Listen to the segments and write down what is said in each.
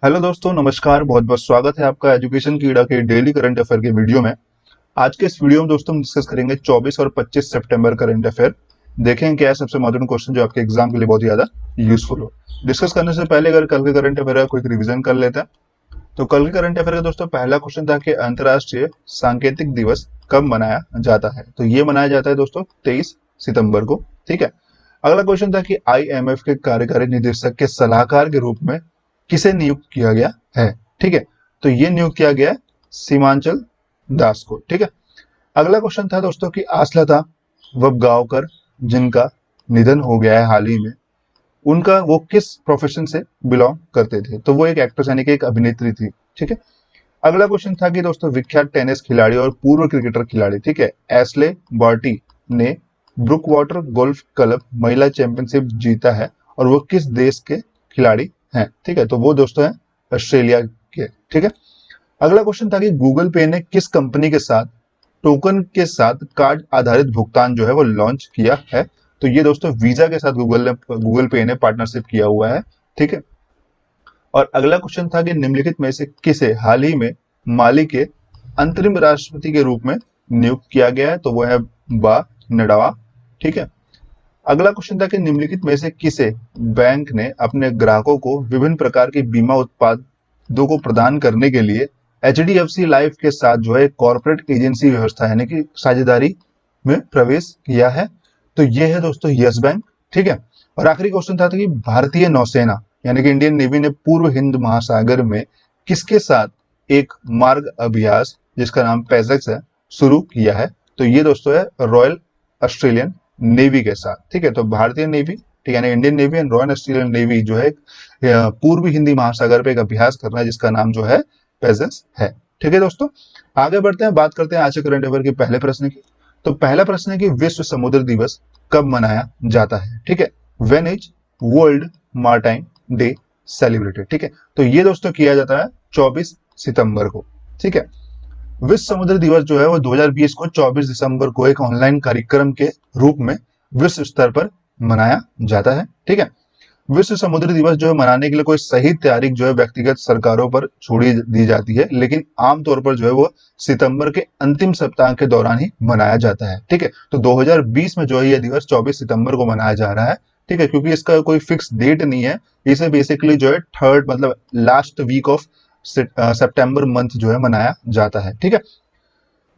Hello दोस्तों, नमस्कार। बहुत बहुत स्वागत है आपका एजुकेशन कीड़ा के डेली करंट अफेयर के वीडियो में। आज के इस वीडियो में दोस्तों हम डिस्कस करेंगे 24 और 25 सितंबर करंट अफेयर। देखेंगे क्या है सबसे महत्वपूर्ण क्वेश्चन जो आपके एग्जाम के लिए बहुत ज्यादा यूजफुल हो। डिस्कस करने से पहले अगर कल के करंट अफेयर का क्विक रिवीजन कर लेते हैं तो कल के करंट अफेयर का दोस्तों पहला क्वेश्चन था कि अंतर्राष्ट्रीय सांकेतिक दिवस कब मनाया जाता है। तो ये मनाया जाता है दोस्तों 23 सितंबर को। ठीक है। अगला क्वेश्चन था कि आईएमएफ के कार्यकारी निदेशक के सलाहकार के रूप में किसे नियुक्त किया गया है। ठीक है। तो ये नियुक्त किया गया है सीमांचल दास को। ठीक है। अगला क्वेश्चन था दोस्तों कि आसलता वबगांवकर जिनका निधन हो गया है हाल ही में, उनका वो किस प्रोफेशन से बिलोंग करते थे। तो वो एक एक्ट्रेस यानी कि एक अभिनेत्री थी। ठीक है। अगला क्वेश्चन था कि दोस्तों विख्यात टेनिस खिलाड़ी और पूर्व क्रिकेटर खिलाड़ी, ठीक है, एस्ले बॉर्टी ने ब्रुक वाटर गोल्फ क्लब महिला चैंपियनशिप जीता है और वो किस देश के खिलाड़ी हैं। ठीक है। तो वो दोस्तों है ऑस्ट्रेलिया के। ठीक है। अगला क्वेश्चन था कि गूगल पे ने किस कंपनी के साथ टोकन के साथ कार्ड आधारित भुगतान जो है वो लॉन्च किया है। तो ये दोस्तों वीजा के साथ गूगल पे ने पार्टनरशिप किया हुआ है। ठीक है। और अगला क्वेश्चन था कि निम्नलिखित में से किसे हाल ही में माली के अंतरिम राष्ट्रपति के रूप में नियुक्त किया गया है। तो वो है बा नडावा। ठीक है। अगला क्वेश्चन था कि निम्नलिखित में से किसे बैंक ने अपने ग्राहकों को विभिन्न प्रकार के बीमा उत्पादों को प्रदान करने के लिए एचडीएफसी लाइफ के साथ जो है कॉर्पोरेट एजेंसी व्यवस्था यानी कि साझेदारी में प्रवेश किया है। तो ये है दोस्तों यस बैंक। ठीक है। और आखिरी क्वेश्चन था कि भारतीय नौसेना यानी कि इंडियन नेवी ने पूर्व हिंद महासागर में किसके साथ एक मार्ग अभ्यास जिसका नाम पेजेक्स है शुरू किया है। तो ये दोस्तों है रॉयल ऑस्ट्रेलियन नेवी के साथ। ठीक है। तो भारतीय नेवी, ठीक है ना, Indian navy and royal Australian navy जो है पूर्वी हिंदी महासागर पे एक अभ्यास कर रहा है जिसका नाम जो है पेजेंस है। ठीक है दोस्तों, आगे बढ़ते हैं, बात करते हैं आज के करंट अफेयर के पहले प्रश्न की। तो पहला प्रश्न है कि विश्व समुद्र दिवस कब मनाया जाता है। ठीक है। When is world martyrs day celebrated. ठीक है। तो ये दोस्तों किया जाता है 24 सितंबर को। ठीक है। विश्व समुद्र दिवस जो है वो 2020 को 24 दिसंबर को एक ऑनलाइन कार्यक्रम के रूप में विश्व स्तर पर मनाया जाता है। ठीक है। विश्व समुद्र दिवस जो है मनाने के लिए कोई सही तारीख जो है व्यक्तिगत सरकारों पर छोड़ी दी जाती है, लेकिन आमतौर पर जो है वो सितंबर के अंतिम सप्ताह के दौरान ही मनाया जाता है। ठीक है। तो 2020 में जो है यह दिवस 24 सितंबर को मनाया जा रहा है। ठीक है। क्योंकि इसका कोई फिक्स डेट नहीं है, इसे बेसिकली जो है थर्ड मतलब लास्ट वीक ऑफ सितंबर मंथ जो है मनाया जाता है। ठीक है।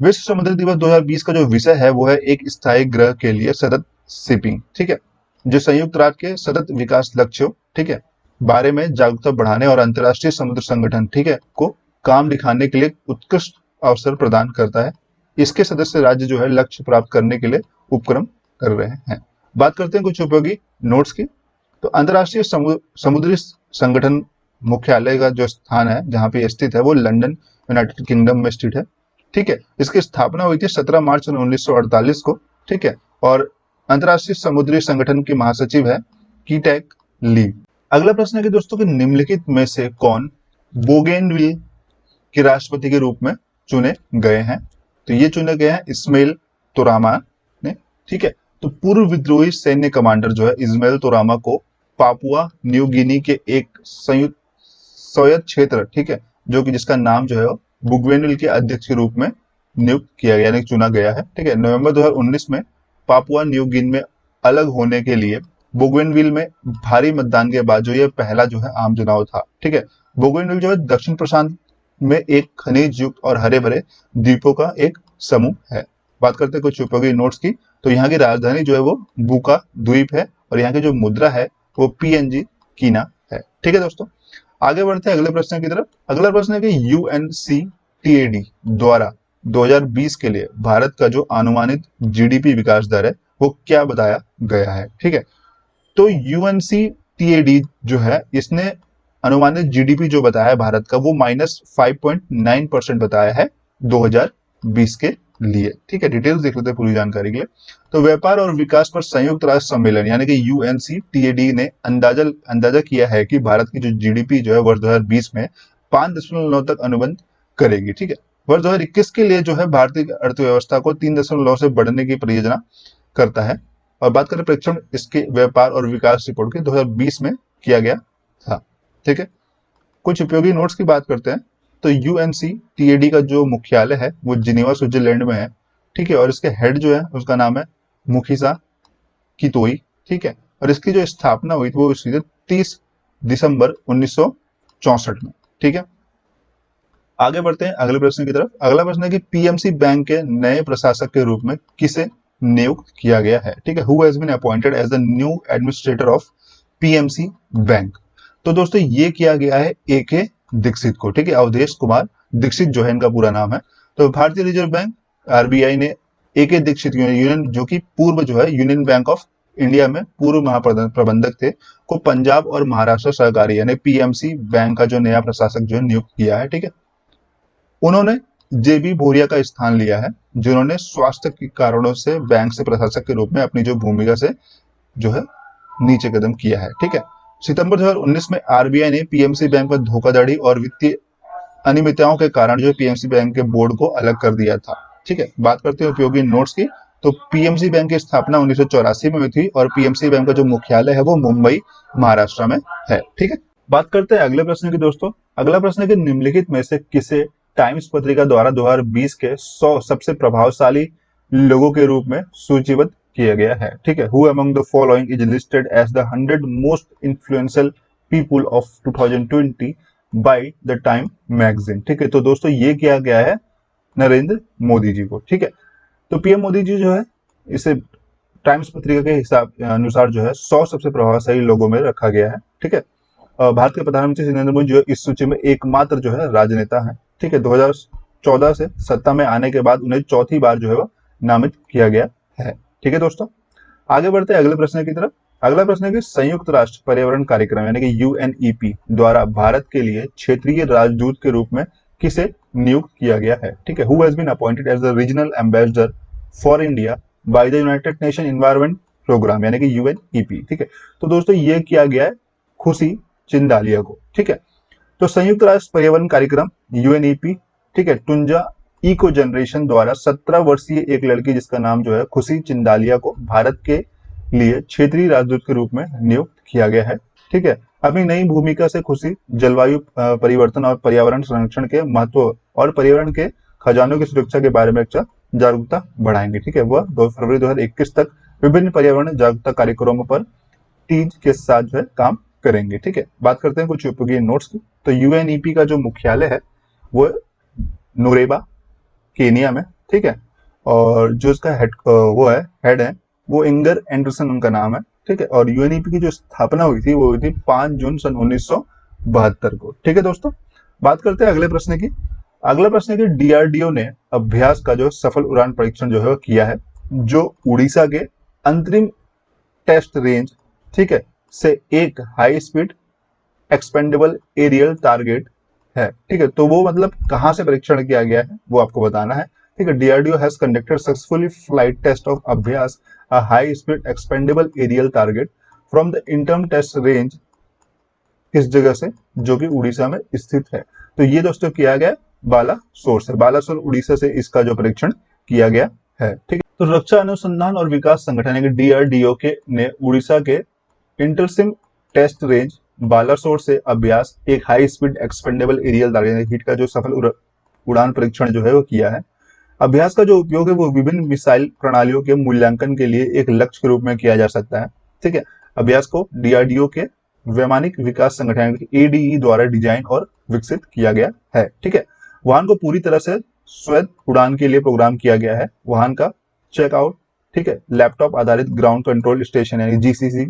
विश्व समुद्र दिवस 2020 का जो विषय है वो है एक स्थायी ग्रह के लिए सतत शिपिंग। ठीक है। जो संयुक्त राष्ट्र के सतत विकास लक्ष्यों, ठीक है, बारे में जागरूकता बढ़ाने और अंतर्राष्ट्रीय समुद्र संगठन, ठीक है, को काम दिखाने के लिए उत्कृष्ट अवसर प्रदान करता है। इसके सदस्य राज्य जो है लक्ष्य प्राप्त करने के लिए उपक्रम कर रहे हैं। बात करते हैं कुछ उपयोगी नोट्स की। तो अंतर्राष्ट्रीय समुद्री संगठन मुख्यालय का जो स्थान है जहां पे स्थित है वो लंदन यूनाइटेड किंगडम में स्थित है। ठीक है। इसकी स्थापना हुई थी 17 मार्च 1948 को। ठीक है। और अंतर्राष्ट्रीय समुद्री संगठन के महासचिव है कीटैक ली। अगला प्रश्न है कि दोस्तों कि निम्नलिखित में से कौन बोगेनविल के राष्ट्रपति के रूप में चुने गए हैं। तो ये चुने गए हैं इस्माइल तुरामा ने। ठीक है। तो पूर्व विद्रोही सैन्य कमांडर जो है इस्माइल तुरामा को पापुआ न्यू गिनी के एक संयुक्त स्वायत्त क्षेत्र, ठीक है, जो कि जिसका नाम जो है बुगवेनिल के अध्यक्ष के रूप में नियुक्त किया गया यानी चुना गया है। ठीक है। नवंबर 2019 में पापुआ न्यू गिनी में अलग होने के लिए बोगवेनविल में भारी मतदान के बाद जो ये पहला जो है आम चुनाव था। ठीक है। बोगवेनविल जो है दक्षिण प्रशांत में एक खनिज युक्त और हरे भरे द्वीपों का एक समूह है। बात करते हैं कुछ उपयोगी नोट्स की। तो यहाँ की राजधानी जो है वो बुका द्वीप है और यहाँ की जो मुद्रा है वो पीएनजी कीना है। ठीक है दोस्तों, आगे बढ़ते हैं अगले प्रश्न की तरफ। अगला प्रश्न है कि यूएनसीटीएडी द्वारा 2020 के लिए भारत का जो अनुमानित जीडीपी विकास दर है वो क्या बताया गया है। ठीक है। तो यूएनसीटीएडी जो है इसने अनुमानित जीडीपी जो बताया है भारत का वो -5.9% बताया है 2020 के लिए। ठीक है। डिटेल्स देख लेते हैं पूरी जानकारी के लिए। तो व्यापार और विकास पर संयुक्त राष्ट्र सम्मेलन यानी कि यूएनसीटीएडी ने अंदाजा किया है कि भारत की जो जीडीपी जो है वर्ष 2020 में 5.9 तक अनुबंध करेगी। ठीक है। वर्ष 2021 के लिए जो है भारतीय अर्थव्यवस्था को 3.9 से बढ़ने की परियोजना करता है। और बात करें प्रेक्षण इसके व्यापार और विकास रिपोर्ट की 2020 में किया गया था। ठीक है। कुछ उपयोगी नोट्स की बात करते हैं तो यूएनसीटीएडी का जो मुख्यालय है वो जिनेवा स्विट्जरलैंड में है, ठीक है, और इसके हेड जो है उसका नाम है मुखिसा कितोई, ठीक है, और इसकी जो स्थापना हुई थी वो हुई थी 30 दिसंबर 1964 में, ठीक है। आगे बढ़ते हैं अगले प्रश्न की तरफ। अगला प्रश्न है कि पीएमसी बैंक के नए प्रशासक के रूप में किसे नियुक्त किया गया है, ठीक है, who has been appointed as the new administrator of PMC bank. तो दोस्तों ये किया गया है एके दीक्षित को, ठीक है, अवधेश कुमार दीक्षित जो है इनका पूरा नाम है। तो भारतीय रिजर्व बैंक आरबीआई ने एके दीक्षित यूनियन जो कि पूर्व जो है यूनियन बैंक ऑफ इंडिया में पूर्व महाप्रबंधक थे को पंजाब और महाराष्ट्र सहकारी यानी पीएमसी बैंक का जो नया प्रशासक जो है नियुक्त किया है, ठीक है। उन्होंने जेबी भोरिया का स्थान लिया है जिन्होंने स्वास्थ्य के कारणों से बैंक से प्रशासक के रूप में अपनी जो भूमिका से जो है नीचे कदम किया है, ठीक है। सितंबर 2019 में आरबीआई ने पीएमसी बैंक में धोखाधड़ी और वित्तीय अनियमितताओं के कारण जो पीएमसी बैंक के बोर्ड को अलग कर दिया था, ठीक है। बात करते हैं उपयोगी नोट्स की। तो पीएमसी बैंक की स्थापना 1984 में हुई थी और पीएमसी बैंक का जो मुख्यालय है वो मुंबई महाराष्ट्र में है, ठीक है। बात करते हैं अगले प्रश्न की दोस्तों। अगला प्रश्न है कि निम्नलिखित में से किसे टाइम्स पत्रिका द्वारा 2020 के 100 सबसे प्रभावशाली लोगों के रूप में सूचीबद्ध किया गया है, ठीक है। Who among the following is listed as the 100 most influential people of 2020 by the Time magazine, ठीक है। तो दोस्तों ये किया गया है नरेंद्र मोदी जी को, ठीक है। तो पीएम मोदी जी जो है इसे टाइम्स पत्रिका के हिसाब अनुसार जो है 100 सबसे प्रभावशाली लोगों में रखा गया है, ठीक है। भारत के प्रधानमंत्री नरेंद्र मोदी जो है इस सूची में एकमात्र जो है राजनेता है, ठीक है। 2014 से सत्ता में आने के बाद उन्हें चौथी बार जो है वो नामित किया गया है, ठीक है दोस्तों। आगे बढ़ते हैं अगले प्रश्न की तरफ। अगला प्रश्न है कि संयुक्त राष्ट्र पर्यावरण कार्यक्रम यानी कि यूएनईपी द्वारा भारत के लिए क्षेत्रीय राजदूत के रूप में किसे नियुक्त किया गया है, ठीक है। Who has been appointed as the regional ambassador for India by the United Nation Environment Programme यानी कि यूएनईपी, ठीक है। तो दोस्तों ये किया गया है खुशी चिंदालिया को, ठीक है। तो संयुक्त राष्ट्र पर्यावरण कार्यक्रम यूएनईपी, ठीक है, टुंजा इको जनरेशन द्वारा 17 वर्षीय एक लड़की जिसका नाम जो है खुशी चिंदालिया को भारत के लिए क्षेत्रीय राजदूत के रूप में नियुक्त किया गया है, ठीक है। अपनी नई भूमिका से खुशी जलवायु परिवर्तन और पर्यावरण संरक्षण के महत्व और पर्यावरण के खजानों की सुरक्षा के बारे में जागरूकता बढ़ाएंगे, ठीक है। वह 2 फरवरी 2021 तक विभिन्न पर्यावरण जागरूकता कार्यक्रमों पर टीज के साथ जो है काम करेंगे, ठीक है। बात करते हैं कुछ उपयोगी नोट्स की। तो यूएनईपी का जो मुख्यालय है वो नोरेबा केनिया में, ठीक है, और जो इसका हेड है वो इंगर एंडरसन उनका नाम है, ठीक है। और यूएनईपी की जो स्थापना हुई थी वो हुई थी 5 जून सन 1972 को, ठीक है दोस्तों। बात करते हैं अगले प्रश्न की। अगला प्रश्न है कि डीआरडीओ ने अभ्यास का जो सफल उड़ान परीक्षण जो है किया है जो उड़ीसा के अंतरिम टेस्ट रेंज, ठीक है, से एक high speed expendable aerial target है, ठीक है। तो वो मतलब कहां से परीक्षण किया गया है वो आपको बताना है, ठीक है। DRDO has conducted successfully flight test of Abhyas a high speed expendable aerial target from the interim test range किस जगह से, जो कि उड़ीसा में स्थित है। तो ये दोस्तों किया गया बालासोर से, बालासोर उड़ीसा से इसका जो परीक्षण किया गया है, ठीक है। तो रक्षा अनुसंधान और विकास संगठन यानी डीआरडीओ के ने उड़ीसा के इंटरसिम टेस्ट रेंज बालासोर से अभ्यास एक high speed expendable aerial target hit का जो सफल उड़ान परीक्षण जो है वो किया है। अभ्यास का जो उपयोग है वो विभिन्न मिसाइल प्रणालियों के मूल्यांकन के लिए एक लक्ष्य के रूप में किया जा सकता है, ठीक है। अभ्यास को डीआरडीओ के वैमानिक विकास संगठन एडीई द्वारा डिजाइन और विकसित किया गया है, ठीक है। वाहन को पूरी तरह से स्वैत उड़ान के लिए प्रोग्राम किया गया है। वाहन का चेकआउट, ठीक है, लैपटॉप आधारित ग्राउंड कंट्रोल स्टेशन यानी जीसीसी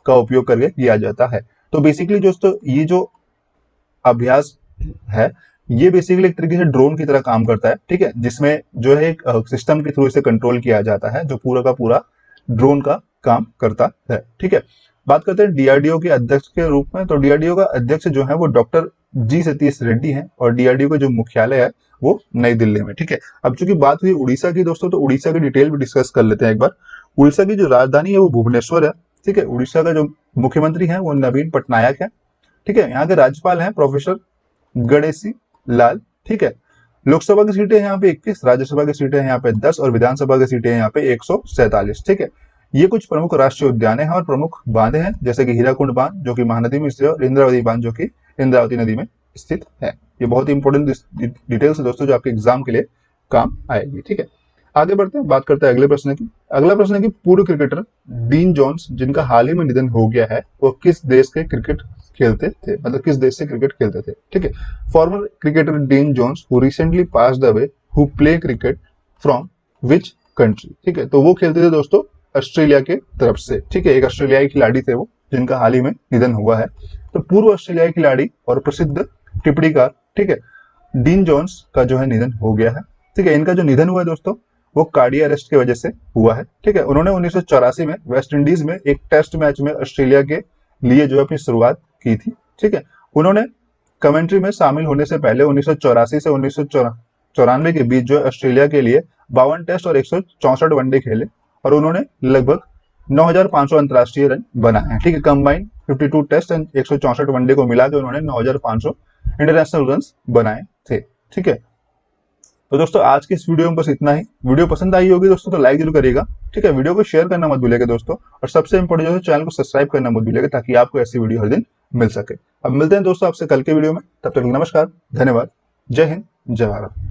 का उपयोग करके किया जाता है। तो बेसिकली दोस्तों ये जो अभ्यास है ये बेसिकली एक तरीके से ड्रोन की तरह काम करता है, ठीक है, जिसमें जो है एक सिस्टम के थ्रू इसे कंट्रोल किया जाता है जो पूरा का पूरा ड्रोन का काम करता है, ठीक है। बात करते हैं डीआरडीओ के अध्यक्ष के रूप में। तो डीआरडीओ का अध्यक्ष जो है वो डॉक्टर जी सतीश रेड्डी है और डीआरडीओ का जो मुख्यालय है वो नई दिल्ली में, ठीक है। अब चूंकि बात हुई उड़ीसा की दोस्तों, तो उड़ीसा की डिटेल भी डिस्कस कर लेते हैं एक बार। उड़ीसा की जो राजधानी है वो भुवनेश्वर है, ठीक है। उड़ीसा का जो मुख्यमंत्री है वो नवीन पटनायक है, ठीक है। यहाँ के राज्यपाल हैं प्रोफेसर गणेशी लाल, ठीक है। लोकसभा की सीटें यहाँ पे 21, राज्यसभा की सीटें यहाँ पे 10 और विधानसभा की सीटें यहाँ पे 147, ठीक है। ये कुछ प्रमुख राष्ट्रीय उद्यान हैं और प्रमुख बांधे हैं जैसे कि हीराकुंड बांध जो कि महानदी में स्थित है और इंद्रावती बांध जो कि इंद्रावती नदी में स्थित है। ये बहुत ही इंपॉर्टेंट डिटेल्स है दोस्तों जो आपके एग्जाम के लिए काम आएगी। ठीक है, आगे बढ़ते हैं, बात करते हैं अगले प्रश्न की। अगला प्रश्न है कि पूर्व क्रिकेटर डीन जोन्स जिनका हाल ही में निधन हो गया है वो किस देश के क्रिकेट खेलते थे, मतलब किस देश से क्रिकेट खेलते थे। ठीक है, former cricketer Dean Jones who recently passed away who play cricket from which country. ठीक है, तो वो खेलते थे दोस्तों ऑस्ट्रेलिया के तरफ से। ठीक है, एक ऑस्ट्रेलियाई खिलाड़ी थे वो जिनका हाल ही में निधन हुआ है। तो पूर्व ऑस्ट्रेलियाई खिलाड़ी और प्रसिद्ध टिप्पणीकार, ठीक है, डीन जोन्स का जो है निधन हो गया है। ठीक है, इनका जो निधन हुआ है दोस्तों वो कार्डियक अरेस्ट की वजह से हुआ है। ठीक है, उन्होंने 1984 में वेस्ट इंडीज में एक टेस्ट मैच में ऑस्ट्रेलिया के लिए जो अपनी शुरुआत की थी। ठीक है, उन्होंने कमेंट्री में शामिल होने से पहले 1984 से 1994 के बीच जो है ऑस्ट्रेलिया के लिए 52 टेस्ट और 164 वनडे खेले और उन्होंने लगभग 9,500 अंतरराष्ट्रीय रन बनाए हैं। ठीक है, कंबाइन 52 टेस्ट एंड 164 वनडे को मिलाकर उन्होंने 9,500 इंटरनेशनल रन बनाए थे। ठीक है, तो दोस्तों आज के इस वीडियो में बस इतना ही। वीडियो पसंद आई होगी दोस्तों तो लाइक जरूर करिएगा। ठीक है, वीडियो को शेयर करना मत भूलिएगा दोस्तों, और सबसे इंपॉर्टेंट जो है चैनल को सब्सक्राइब करना मत भूलिएगा ताकि आपको ऐसी वीडियो हर दिन मिल सके। अब मिलते हैं दोस्तों आपसे कल के वीडियो में, तब तक नमस्कार, धन्यवाद, जय हिंद, जय भारत।